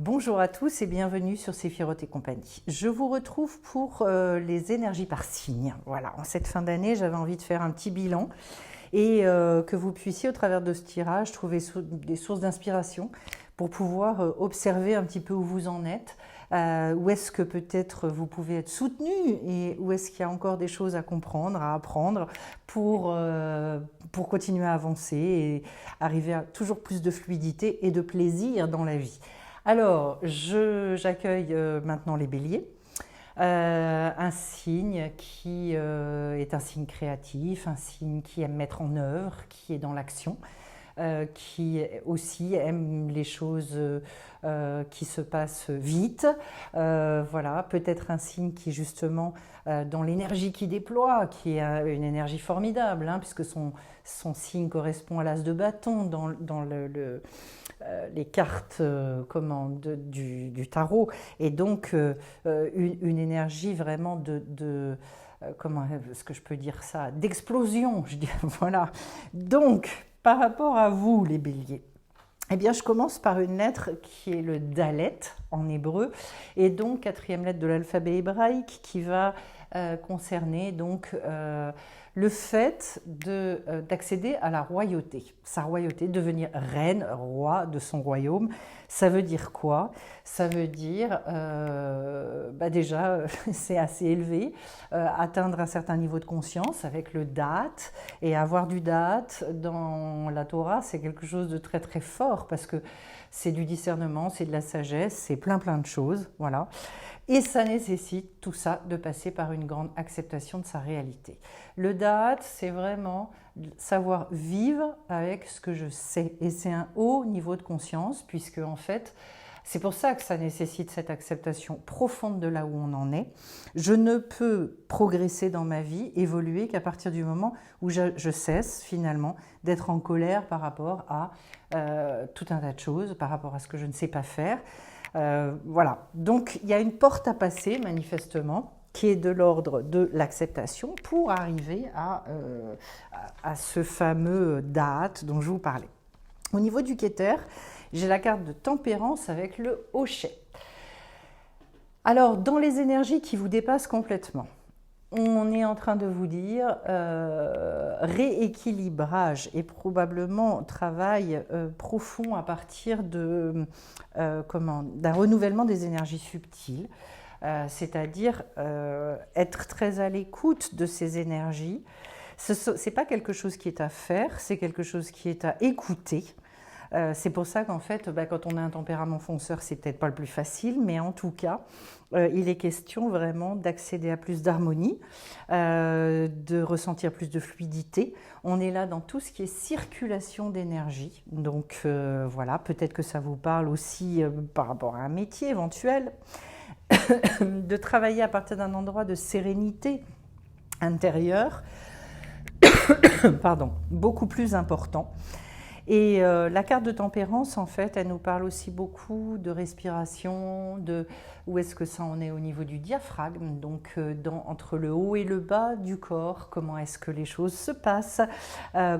Bonjour à tous et bienvenue sur Séphiroth et compagnie. Je vous retrouve pour les énergies par signe. Voilà, en cette fin d'année, j'avais envie de faire un petit bilan et que vous puissiez, au travers de ce tirage, trouver des sources d'inspiration pour pouvoir observer un petit peu où vous en êtes, où est-ce que peut-être vous pouvez être soutenu et où est-ce qu'il y a encore des choses à comprendre, à apprendre pour continuer à avancer et arriver à toujours plus de fluidité et de plaisir dans la vie. Alors, j'accueille maintenant les béliers, un signe qui est un signe créatif, un signe qui aime mettre en œuvre, qui est dans l'action, qui aussi aime les choses qui se passent vite. Voilà, peut-être un signe qui justement, dans l'énergie qu'il déploie, qui est une énergie formidable, hein, puisque son signe correspond à l'as de bâton dans les cartes du tarot, et donc une énergie vraiment comment est-ce que je peux dire ça, d'explosion, je dis, voilà. Donc, par rapport à vous, les béliers, eh bien, je commence par une lettre qui est le Dalet en hébreu, et donc quatrième lettre de l'alphabet hébraïque qui va concerner donc le fait d'accéder à la royauté, sa royauté, devenir reine, roi de son royaume. Ça veut dire quoi? Ça veut dire, déjà, c'est assez élevé, atteindre un certain niveau de conscience avec le date, et avoir du date dans la Torah, c'est quelque chose de très très fort, parce que c'est du discernement, c'est de la sagesse, c'est plein de choses, voilà. Et ça nécessite, tout ça, de passer par une grande acceptation de sa réalité. Le date, c'est vraiment savoir vivre avec ce que je sais. Et c'est un haut niveau de conscience, puisque en fait, c'est pour ça que ça nécessite cette acceptation profonde de là où on en est. Je ne peux progresser dans ma vie, évoluer, qu'à partir du moment où je cesse finalement d'être en colère par rapport à tout un tas de choses, par rapport à ce que je ne sais pas faire. Voilà, donc il y a une porte à passer manifestement qui est de l'ordre de l'acceptation pour arriver à ce fameux date dont je vous parlais. Au niveau du Keter, j'ai la carte de tempérance avec le hochet. Alors, dans les énergies qui vous dépassent complètement, on est en train de vous dire rééquilibrage et probablement travail profond à partir d'un renouvellement des énergies subtiles, c'est-à-dire être très à l'écoute de ces énergies. Ce n'est pas quelque chose qui est à faire, c'est quelque chose qui est à écouter. C'est pour ça qu'en fait, quand on a un tempérament fonceur, c'est peut-être pas le plus facile, mais en tout cas, il est question vraiment d'accéder à plus d'harmonie, de ressentir plus de fluidité. On est là dans tout ce qui est circulation d'énergie. Donc voilà, peut-être que ça vous parle aussi par rapport à un métier éventuel, de travailler à partir d'un endroit de sérénité intérieure, pardon, beaucoup plus important. Et la carte de tempérance, en fait, elle nous parle aussi beaucoup de respiration, de où est-ce que ça en est au niveau du diaphragme, donc entre le haut et le bas du corps, comment est-ce que les choses se passent,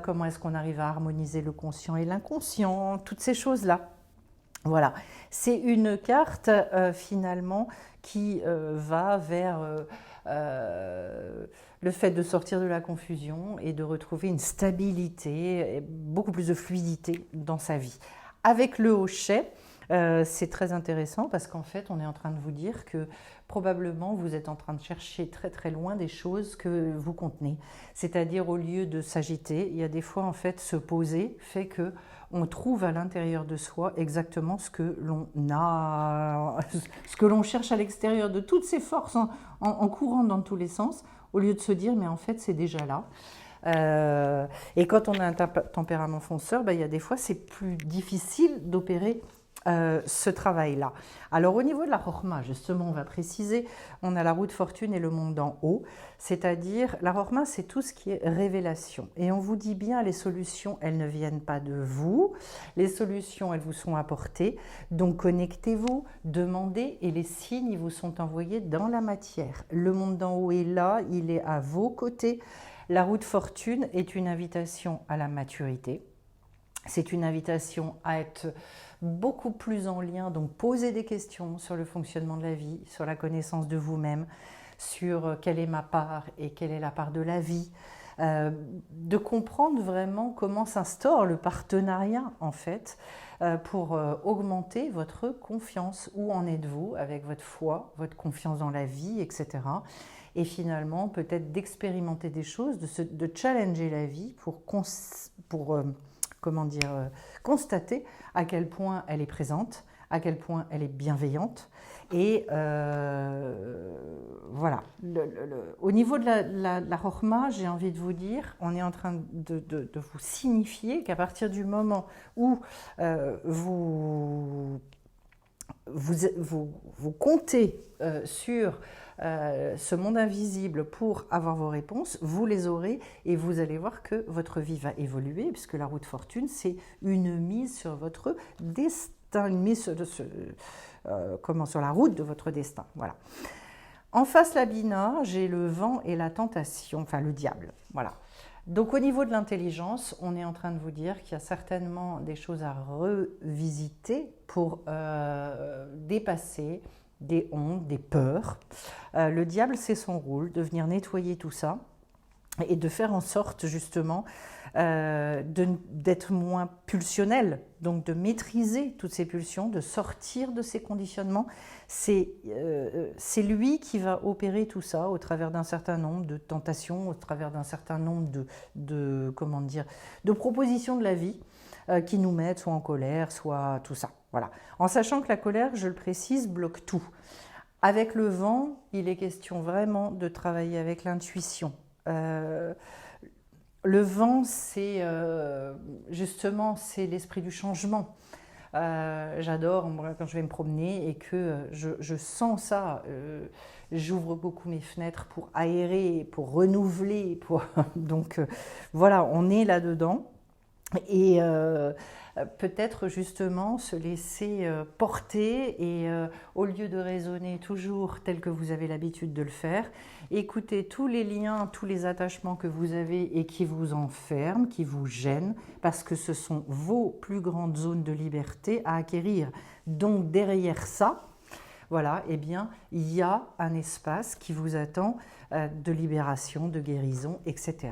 comment est-ce qu'on arrive à harmoniser le conscient et l'inconscient, toutes ces choses-là. Voilà, c'est une carte finalement qui va vers le fait de sortir de la confusion et de retrouver une stabilité et beaucoup plus de fluidité dans sa vie. Avec le hochet, c'est très intéressant parce qu'en fait, on est en train de vous dire que probablement vous êtes en train de chercher très très loin des choses que vous contenez. C'est-à-dire, au lieu de s'agiter, il y a des fois en fait se poser fait que on trouve à l'intérieur de soi exactement ce que l'on a, ce que l'on cherche à l'extérieur de toutes ces forces en courant dans tous les sens, au lieu de se dire mais en fait c'est déjà là. Et quand on a un tempérament fonceur, il y a des fois c'est plus difficile d'opérer ce travail-là. Alors au niveau de la Chorma, justement, on va préciser, on a la roue de fortune et le monde d'en haut, c'est-à-dire la Chorma, c'est tout ce qui est révélation. Et on vous dit bien, les solutions, elles ne viennent pas de vous, les solutions, elles vous sont apportées, donc connectez-vous, demandez, et les signes, ils vous sont envoyés dans la matière. Le monde d'en haut est là, il est à vos côtés. La roue de fortune est une invitation à la maturité. C'est une invitation à être beaucoup plus en lien, donc poser des questions sur le fonctionnement de la vie, sur la connaissance de vous-même, sur quelle est ma part et quelle est la part de la vie, de comprendre vraiment comment s'instaure le partenariat en fait, pour augmenter votre confiance. Où en êtes-vous avec votre foi, votre confiance dans la vie, etc. Et finalement, peut-être d'expérimenter des choses, de challenger la vie pour constater à quel point elle est présente, à quel point elle est bienveillante. Et voilà. Au niveau de la Chokhma, j'ai envie de vous dire, on est en train de vous signifier qu'à partir du moment où vous comptez sur ce monde invisible pour avoir vos réponses, vous les aurez et vous allez voir que votre vie va évoluer, puisque la roue de fortune, c'est une mise sur votre destin, une mise sur la route de votre destin. Voilà. En face la Bina, j'ai le vent et la tentation, enfin le diable. Voilà. Donc au niveau de l'intelligence, on est en train de vous dire qu'il y a certainement des choses à revisiter pour dépasser des hontes, des peurs. Le diable, c'est son rôle, de venir nettoyer tout ça et de faire en sorte justement d'être moins pulsionnel, donc de maîtriser toutes ces pulsions, de sortir de ces conditionnements. C'est lui qui va opérer tout ça au travers d'un certain nombre de tentations, au travers d'un certain nombre de propositions de la vie qui nous mettent soit en colère, soit tout ça. Voilà. En sachant que la colère, je le précise, bloque tout. Avec le vent, il est question vraiment de travailler avec l'intuition. Le vent, c'est justement, c'est l'esprit du changement. J'adore quand je vais me promener et que je sens ça. J'ouvre beaucoup mes fenêtres pour aérer, pour renouveler. Donc voilà, on est là-dedans. Et peut-être justement se laisser porter et au lieu de raisonner toujours tel que vous avez l'habitude de le faire, écoutez tous les liens, tous les attachements que vous avez et qui vous enferment, qui vous gênent, parce que ce sont vos plus grandes zones de liberté à acquérir. Donc derrière ça, voilà, eh bien, il y a un espace qui vous attend de libération, de guérison, etc.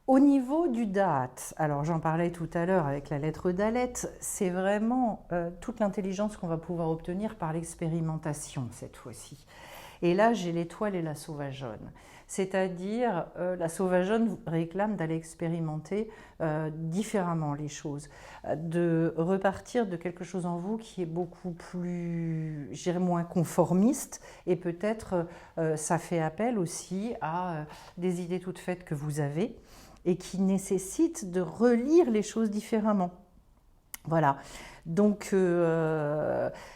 Au niveau du Da'at, alors j'en parlais tout à l'heure avec la lettre Dalet, c'est vraiment toute l'intelligence qu'on va pouvoir obtenir par l'expérimentation cette fois-ci. Et là, j'ai l'étoile et la sauvageonne. C'est-à-dire, la sauvageonne réclame d'aller expérimenter différemment les choses, de repartir de quelque chose en vous qui est beaucoup plus, je dirais, moins conformiste, et peut-être ça fait appel aussi à des idées toutes faites que vous avez, et qui nécessite de relire les choses différemment. Voilà. Donc,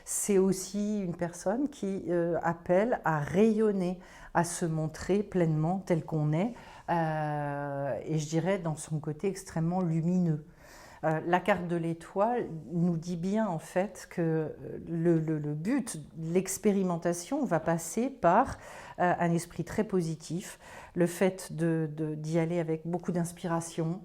c'est aussi une personne qui appelle à rayonner, à se montrer pleinement tel qu'on est, et je dirais dans son côté extrêmement lumineux. La carte de l'étoile nous dit bien en fait que le but, l'expérimentation va passer par un esprit très positif, le fait d'y aller avec beaucoup d'inspiration,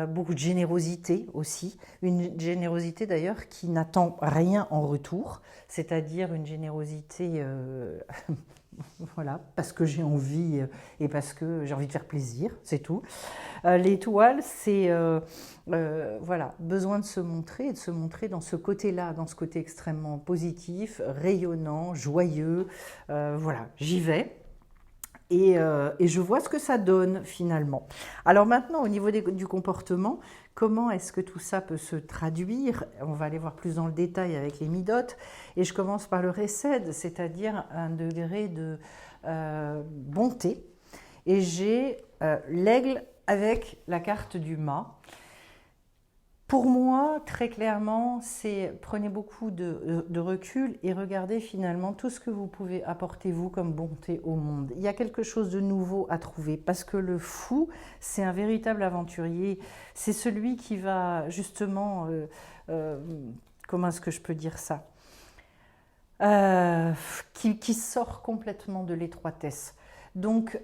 beaucoup de générosité aussi, une générosité d'ailleurs qui n'attend rien en retour, c'est-à-dire une générosité voilà, parce que j'ai envie et parce que j'ai envie de faire plaisir, c'est tout. L'étoile, c'est voilà, besoin de se montrer et de se montrer dans ce côté-là, dans ce côté extrêmement positif, rayonnant, joyeux. Voilà, j'y vais. Et je vois ce que ça donne finalement. Alors maintenant, au niveau du comportement, comment est-ce que tout ça peut se traduire? On va aller voir plus dans le détail avec les midotes. Et je commence par le Hesed, c'est-à-dire un degré de bonté. Et j'ai l'aigle avec la carte du mât. Pour moi, très clairement, c'est prenez beaucoup de recul et regardez finalement tout ce que vous pouvez apporter vous comme bonté au monde. Il y a quelque chose de nouveau à trouver parce que le fou, c'est un véritable aventurier. C'est celui qui va justement, comment est-ce que je peux dire ça, qui sort complètement de l'étroitesse. Donc,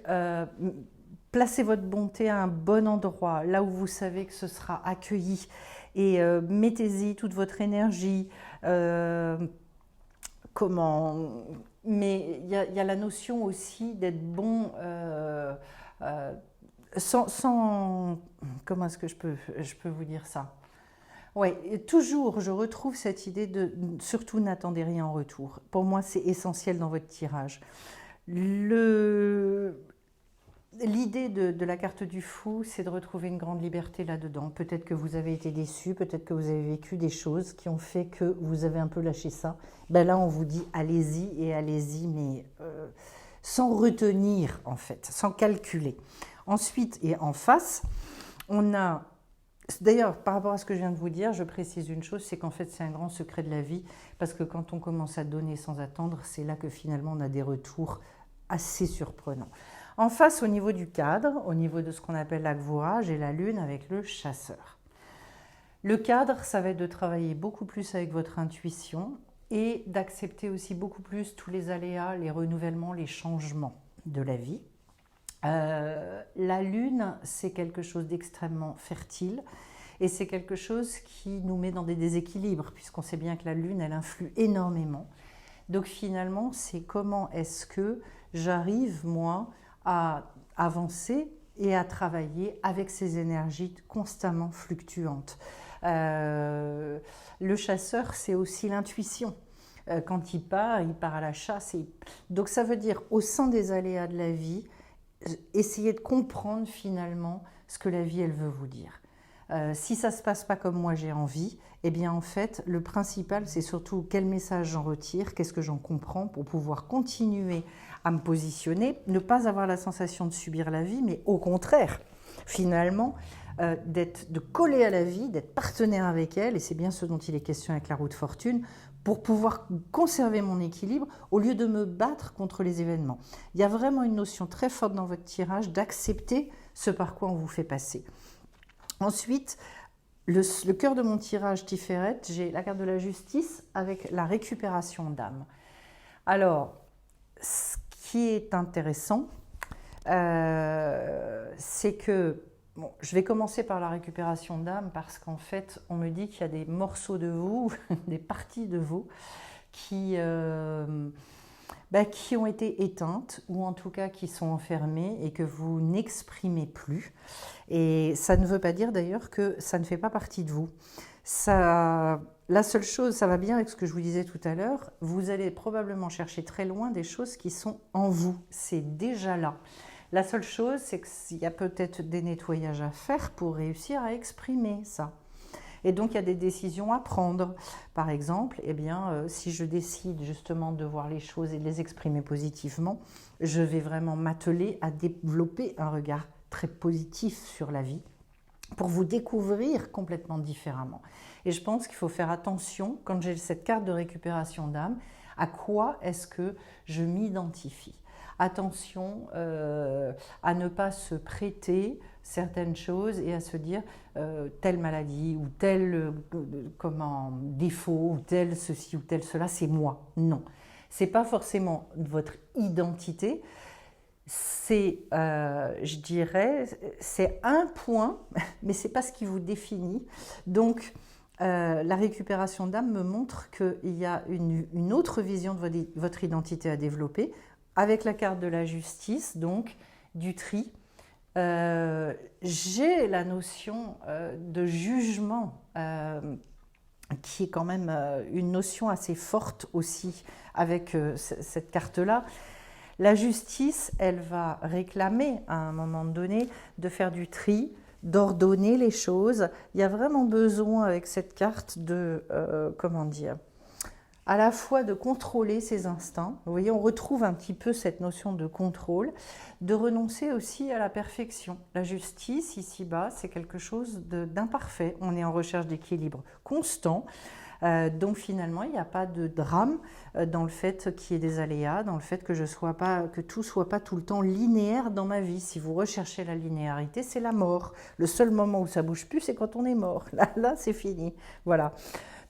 placez votre bonté à un bon endroit, là où vous savez que ce sera accueilli. Et mettez-y toute votre énergie. Comment... Mais il y a la notion aussi d'être bon sans... Comment est-ce que je peux vous dire ça? Oui, toujours, je retrouve cette idée de surtout n'attendez rien en retour. Pour moi, c'est essentiel dans votre tirage. L'idée de la carte du fou, c'est de retrouver une grande liberté là-dedans. Peut-être que vous avez été déçu, peut-être que vous avez vécu des choses qui ont fait que vous avez un peu lâché ça. Ben là, on vous dit allez-y et allez-y, mais sans retenir en fait, sans calculer. Ensuite, et en face, on a... D'ailleurs, par rapport à ce que je viens de vous dire, je précise une chose, c'est qu'en fait c'est un grand secret de la vie, parce que quand on commence à donner sans attendre, c'est là que finalement on a des retours assez surprenants. En face, au niveau du cadre, au niveau de ce qu'on appelle l'Agvoa, j'ai la lune avec le chasseur. Le cadre, ça va être de travailler beaucoup plus avec votre intuition et d'accepter aussi beaucoup plus tous les aléas, les renouvellements, les changements de la vie. La lune, c'est quelque chose d'extrêmement fertile et c'est quelque chose qui nous met dans des déséquilibres puisqu'on sait bien que la lune, elle influe énormément. Donc finalement, c'est comment est-ce que j'arrive, moi, à avancer et à travailler avec ces énergies constamment fluctuantes. Le chasseur, c'est aussi l'intuition. Quand il part à la chasse. Donc ça veut dire, au sein des aléas de la vie, essayez de comprendre finalement ce que la vie elle veut vous dire. Si ça ne se passe pas comme moi j'ai envie, eh bien en fait le principal c'est surtout quel message j'en retire, qu'est-ce que j'en comprends pour pouvoir continuer à me positionner, ne pas avoir la sensation de subir la vie, mais au contraire finalement de coller à la vie, d'être partenaire avec elle, et c'est bien ce dont il est question avec la roue de fortune, pour pouvoir conserver mon équilibre au lieu de me battre contre les événements. Il y a vraiment une notion très forte dans votre tirage d'accepter ce par quoi on vous fait passer. Ensuite, le cœur de mon tirage Tiferet, j'ai la carte de la justice avec la récupération d'âme. Alors, ce qui est intéressant, c'est que bon, je vais commencer par la récupération d'âme parce qu'en fait, on me dit qu'il y a des morceaux de vous, des parties de vous qui ont été éteintes ou en tout cas qui sont enfermées et que vous n'exprimez plus. Et ça ne veut pas dire d'ailleurs que ça ne fait pas partie de vous. La seule chose, ça va bien avec ce que je vous disais tout à l'heure, vous allez probablement chercher très loin des choses qui sont en vous. C'est déjà là. La seule chose, c'est qu'il y a peut-être des nettoyages à faire pour réussir à exprimer ça. Et donc, il y a des décisions à prendre. Par exemple, si je décide justement de voir les choses et de les exprimer positivement, je vais vraiment m'atteler à développer un regard très positif sur la vie pour vous découvrir complètement différemment. Et je pense qu'il faut faire attention, quand j'ai cette carte de récupération d'âme, à quoi est-ce que je m'identifie. Attention à ne pas se prêter certaines choses et à se dire telle maladie ou tel défaut ou tel ceci ou tel cela, c'est moi. Non, c'est pas forcément votre identité. C'est, je dirais, c'est un point, mais c'est pas ce qui vous définit. Donc, la récupération d'âme me montre qu'il y a une autre vision de votre identité à développer. Avec la carte de la justice, donc du tri, j'ai la notion de jugement qui est quand même une notion assez forte aussi avec cette carte-là. La justice, elle va réclamer à un moment donné de faire du tri, d'ordonner les choses. Il y a vraiment besoin avec cette carte de, à la fois de contrôler ses instincts. Vous voyez, on retrouve un petit peu cette notion de contrôle, de renoncer aussi à la perfection. La justice, ici-bas, c'est quelque chose d'imparfait. On est en recherche d'équilibre constant. Donc finalement, il n'y a pas de drame dans le fait qu'il y ait des aléas, dans le fait que tout soit pas tout le temps linéaire dans ma vie. Si vous recherchez la linéarité, c'est la mort. Le seul moment où ça bouge plus, c'est quand on est mort. Là, c'est fini. Voilà.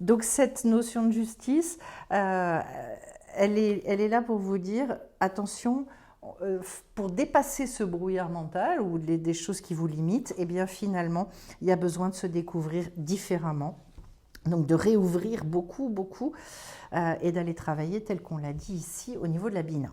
Donc cette notion de justice, elle est là pour vous dire, attention, pour dépasser ce brouillard mental ou des choses qui vous limitent, eh bien finalement, il y a besoin de se découvrir différemment. Donc de réouvrir beaucoup et d'aller travailler tel qu'on l'a dit ici au niveau de la Bina.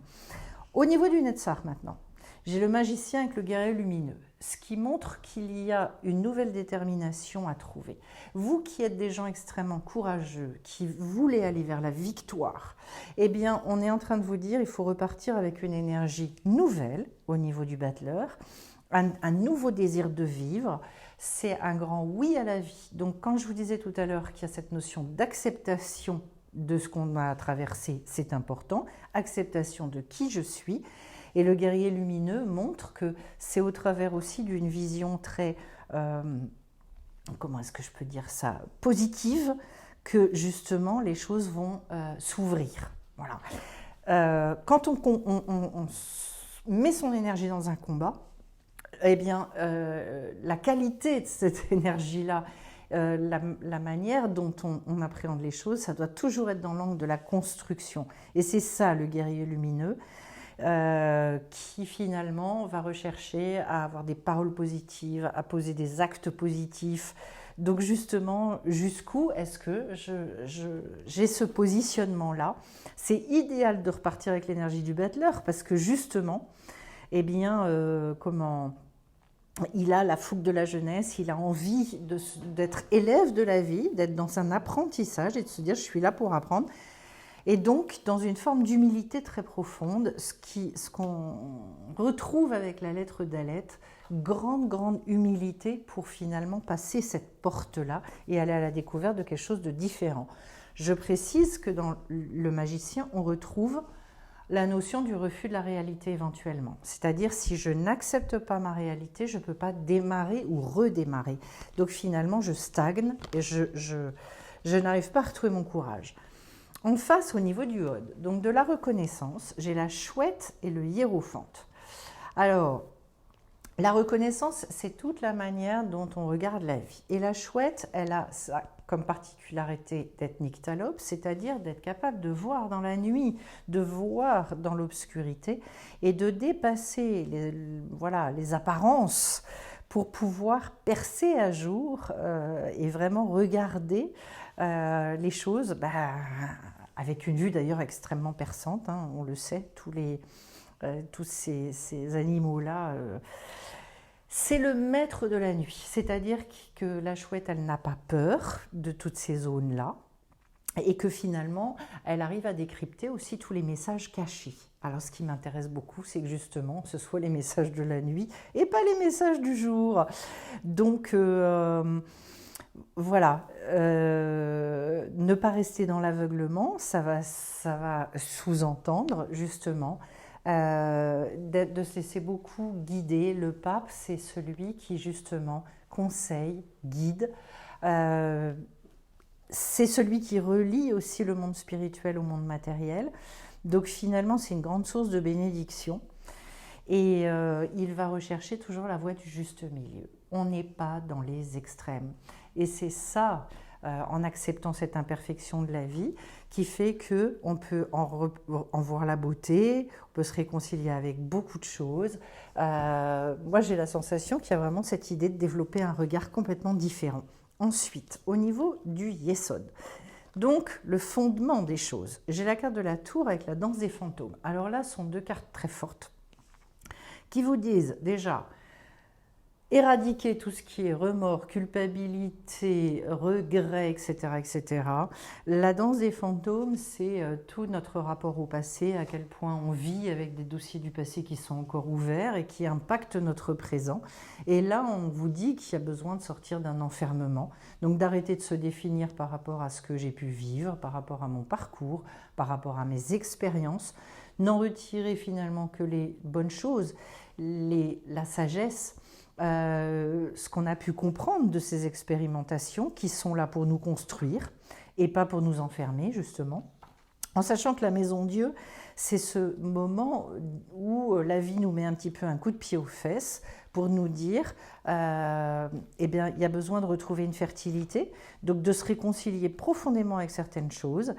Au niveau du Netzach maintenant, j'ai le magicien avec le guerrier lumineux, ce qui montre qu'il y a une nouvelle détermination à trouver. Vous qui êtes des gens extrêmement courageux, qui voulez aller vers la victoire, eh bien on est en train de vous dire il faut repartir avec une énergie nouvelle au niveau du battleur, un nouveau désir de vivre. C'est un grand oui à la vie. Donc quand je vous disais tout à l'heure qu'il y a cette notion d'acceptation de ce qu'on a traversé, c'est important. Acceptation de qui je suis. Et le guerrier lumineux montre que c'est au travers aussi d'une vision très, comment est-ce que je peux dire ça, positive, que justement les choses vont s'ouvrir. Voilà. Quand on met son énergie dans un combat, eh bien, la qualité de cette énergie-là, la manière dont on appréhende les choses, ça doit toujours être dans l'angle de la construction. Et c'est ça le guerrier lumineux, qui finalement va rechercher à avoir des paroles positives, à poser des actes positifs. Donc justement, jusqu'où est-ce que j'ai ce positionnement-là? C'est idéal de repartir avec l'énergie du battleur parce que justement, eh bien, il a la fougue de la jeunesse, il a envie d'être élève de la vie, d'être dans un apprentissage et de se dire je suis là pour apprendre. Et donc dans une forme d'humilité très profonde, ce qu'on retrouve avec la lettre d'Alet, grande humilité pour finalement passer cette porte-là et aller à la découverte de quelque chose de différent. Je précise que dans le magicien, on retrouve la notion du refus de la réalité éventuellement. C'est-à-dire, si je n'accepte pas ma réalité, je ne peux pas démarrer ou redémarrer. Donc finalement, je stagne et je n'arrive pas à retrouver mon courage. En face, au niveau du Hod, donc de la reconnaissance, j'ai la chouette et le hiérophante. Alors, la reconnaissance, c'est toute la manière dont on regarde la vie. Et la chouette, elle a ça comme particularité d'être nyctalope, c'est-à-dire d'être capable de voir dans la nuit, de voir dans l'obscurité et de dépasser les apparences pour pouvoir percer à jour et vraiment regarder les choses avec une vue d'ailleurs extrêmement perçante, hein, on le sait, tous ces animaux-là. C'est le maître de la nuit, c'est-à-dire que la chouette, elle n'a pas peur de toutes ces zones-là et que finalement, elle arrive à décrypter aussi tous les messages cachés. Alors, ce qui m'intéresse beaucoup, c'est que justement, ce soit les messages de la nuit et pas les messages du jour. Donc, voilà, ne pas rester dans l'aveuglement, ça va sous-entendre justement de se laisser beaucoup guider. Le pape, c'est celui qui justement conseille, guide. C'est celui qui relie aussi le monde spirituel au monde matériel. Donc finalement, c'est une grande source de bénédiction. Et il va rechercher toujours la voie du juste milieu. On n'est pas dans les extrêmes. Et c'est ça, en acceptant cette imperfection de la vie, qui fait qu'on peut en voir la beauté, on peut se réconcilier avec beaucoup de choses. Moi, j'ai la sensation qu'il y a vraiment cette idée de développer un regard complètement différent. Ensuite, au niveau du Yesod, donc le fondement des choses, j'ai la carte de la tour avec la danse des fantômes. Alors là, ce sont deux cartes très fortes qui vous disent déjà éradiquer tout ce qui est remords, culpabilité, regret, etc., etc. La danse des fantômes, c'est tout notre rapport au passé, à quel point on vit avec des dossiers du passé qui sont encore ouverts et qui impactent notre présent. Et là, on vous dit qu'il y a besoin de sortir d'un enfermement, donc d'arrêter de se définir par rapport à ce que j'ai pu vivre, par rapport à mon parcours, par rapport à mes expériences, n'en retirer finalement que les bonnes choses, la sagesse, ce qu'on a pu comprendre de ces expérimentations qui sont là pour nous construire et pas pour nous enfermer justement, en sachant que la Maison Dieu, c'est ce moment où la vie nous met un petit peu un coup de pied aux fesses pour nous dire eh bien, il y a besoin de retrouver une fertilité, donc de se réconcilier profondément avec certaines choses,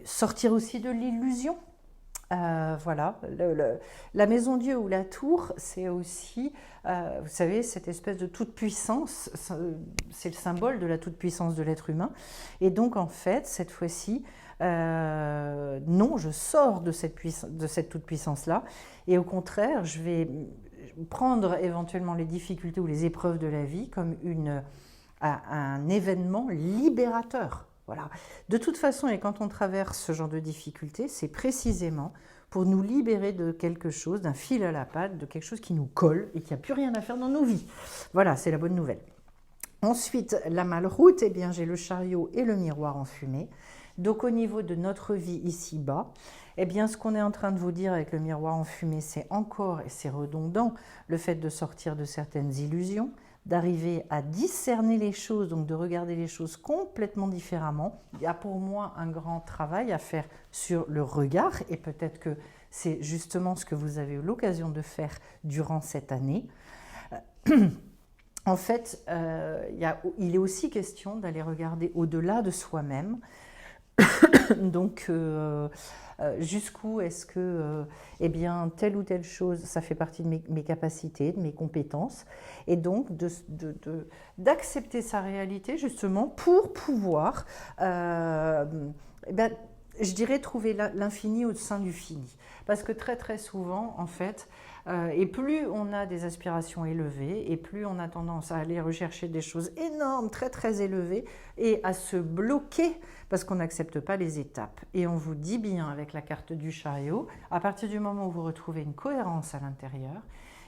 sortir aussi de l'illusion. Voilà, la maison Dieu ou la tour, c'est aussi, vous savez, cette espèce de toute-puissance, c'est le symbole de la toute-puissance de l'être humain. Et donc, en fait, cette fois-ci, non, je sors de cette toute-puissance-là. Et au contraire, je vais prendre éventuellement les difficultés ou les épreuves de la vie comme un événement libérateur. Voilà. De toute façon, et quand on traverse ce genre de difficultés, c'est précisément pour nous libérer de quelque chose, d'un fil à la patte, de quelque chose qui nous colle et qui n'a plus rien à faire dans nos vies. Voilà, c'est la bonne nouvelle. Ensuite, la malroute, eh bien, j'ai le chariot et le miroir en fumée. Donc, au niveau de notre vie ici-bas, eh bien, ce qu'on est en train de vous dire avec le miroir en fumée, c'est encore, et c'est redondant, le fait de sortir de certaines illusions, d'arriver à discerner les choses, donc de regarder les choses complètement différemment. Il y a pour moi un grand travail à faire sur le regard, et peut-être que c'est justement ce que vous avez eu l'occasion de faire durant cette année. En fait, il est aussi question d'aller regarder au-delà de soi-même. Donc, jusqu'où est-ce que eh bien, telle ou telle chose, ça fait partie de mes capacités, de mes compétences, et donc d'accepter sa réalité justement pour pouvoir, eh bien, je dirais, trouver l'infini au sein du fini. Parce que très très souvent, en fait, et plus on a des aspirations élevées, et plus on a tendance à aller rechercher des choses énormes, très très élevées, et à se bloquer parce qu'on n'accepte pas les étapes. Et on vous dit bien avec la carte du chariot, à partir du moment où vous retrouvez une cohérence à l'intérieur,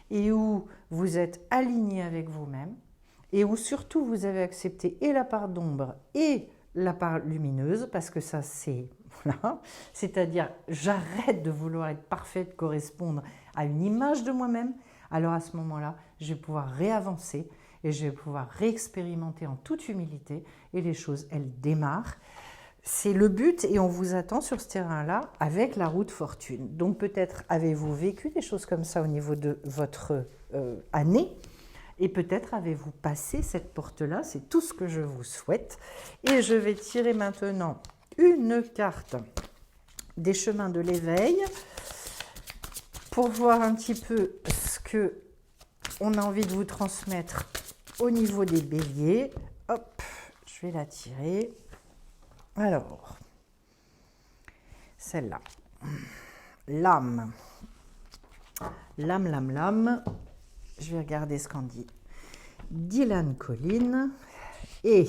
et où vous êtes aligné avec vous-même, et où surtout vous avez accepté et la part d'ombre et la part lumineuse, parce que ça c'est... Voilà. C'est-à-dire, j'arrête de vouloir être parfaite, correspondre à une image de moi-même. Alors à ce moment-là, je vais pouvoir réavancer et je vais pouvoir réexpérimenter en toute humilité et les choses, elles démarrent. C'est le but et on vous attend sur ce terrain-là avec la route fortune. Donc peut-être avez-vous vécu des choses comme ça au niveau de votre année et peut-être avez-vous passé cette porte-là. C'est tout ce que je vous souhaite. Et je vais tirer maintenant une carte des chemins de l'éveil pour voir un petit peu ce que on a envie de vous transmettre au niveau des béliers. Hop, je vais la tirer. Alors, celle-là. L'âme. L'âme. Je vais regarder ce qu'en dit Dylan Collin. Et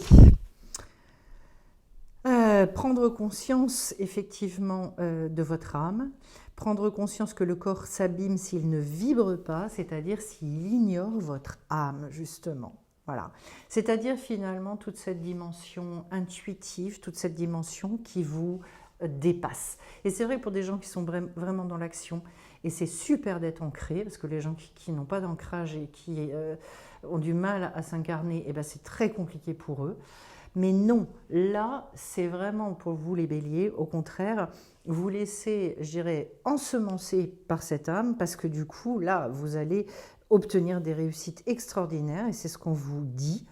prendre conscience effectivement de votre âme, prendre conscience que le corps s'abîme s'il ne vibre pas, c'est-à-dire s'il ignore votre âme justement. Voilà. C'est-à-dire finalement toute cette dimension intuitive, toute cette dimension qui vous dépasse. Et c'est vrai pour des gens qui sont vraiment dans l'action, et c'est super d'être ancré, parce que les gens qui n'ont pas d'ancrage et qui ont du mal à s'incarner, eh ben c'est très compliqué pour eux. Mais non, là, c'est vraiment pour vous les béliers, au contraire, vous laissez, je dirais, ensemencer par cette âme, parce que du coup, là, vous allez obtenir des réussites extraordinaires, et c'est ce qu'on vous dit.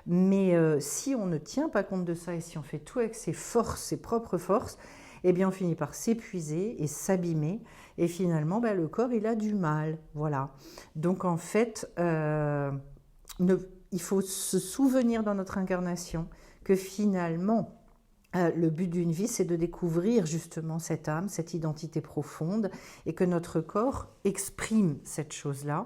Mais si on ne tient pas compte de ça, et si on fait tout avec ses forces, ses propres forces, eh bien, on finit par s'épuiser et s'abîmer, et finalement, ben, le corps, il a du mal, voilà. Donc, en fait, il faut se souvenir dans notre incarnation que finalement, le but d'une vie, c'est de découvrir justement cette âme, cette identité profonde, et que notre corps exprime cette chose-là.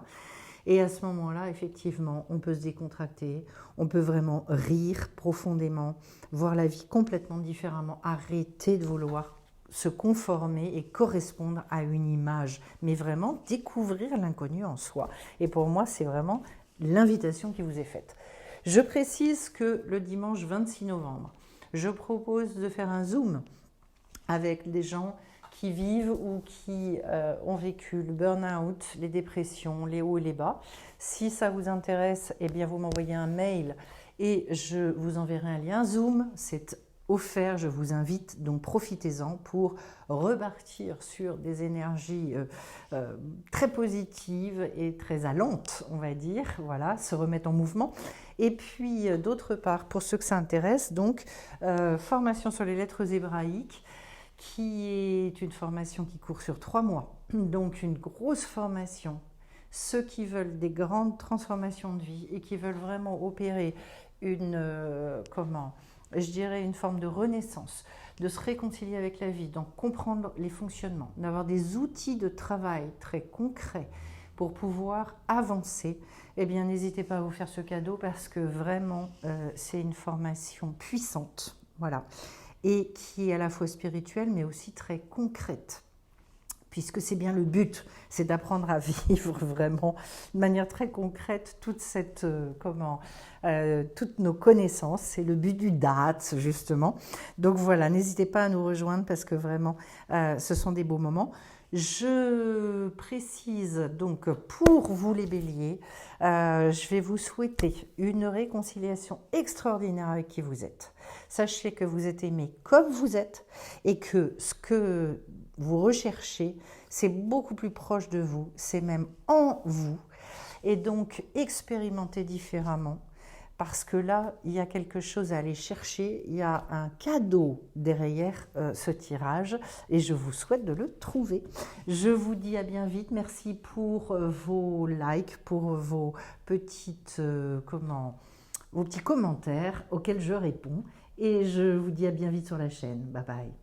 Et à ce moment-là, effectivement, on peut se décontracter, on peut vraiment rire profondément, voir la vie complètement différemment, arrêter de vouloir se conformer et correspondre à une image, mais vraiment découvrir l'inconnu en soi. Et pour moi, c'est vraiment l'invitation qui vous est faite. Je précise que le dimanche 26 novembre, je propose de faire un Zoom avec des gens qui vivent ou qui ont vécu le burn-out, les dépressions, les hauts et les bas. Si ça vous intéresse, eh bien vous m'envoyez un mail et je vous enverrai un lien Zoom. C'est offert, je vous invite, donc profitez-en pour repartir sur des énergies très positives et très allantes, on va dire, voilà, se remettre en mouvement. Et puis d'autre part, pour ceux que ça intéresse, donc formation sur les lettres hébraïques, qui est une formation qui court sur 3 mois, donc une grosse formation. Ceux qui veulent des grandes transformations de vie et qui veulent vraiment opérer une, je dirais une forme de renaissance, de se réconcilier avec la vie, donc comprendre les fonctionnements, d'avoir des outils de travail très concrets pour pouvoir avancer, eh bien n'hésitez pas à vous faire ce cadeau parce que vraiment c'est une formation puissante, voilà, et qui est à la fois spirituelle mais aussi très concrète. Puisque c'est bien le but, c'est d'apprendre à vivre vraiment de manière très concrète toutes nos connaissances. C'est le but du DATS, justement. Donc voilà, n'hésitez pas à nous rejoindre parce que vraiment, ce sont des beaux moments. Je précise donc pour vous les béliers, je vais vous souhaiter une réconciliation extraordinaire avec qui vous êtes. Sachez que vous êtes aimé comme vous êtes et que ce que vous recherchez, c'est beaucoup plus proche de vous, c'est même en vous. Et donc, expérimentez différemment parce que là, il y a quelque chose à aller chercher, il y a un cadeau derrière ce tirage et je vous souhaite de le trouver. Je vous dis à bien vite, merci pour vos likes, pour vos petites, vos petits commentaires auxquels je réponds et je vous dis à bien vite sur la chaîne. Bye bye.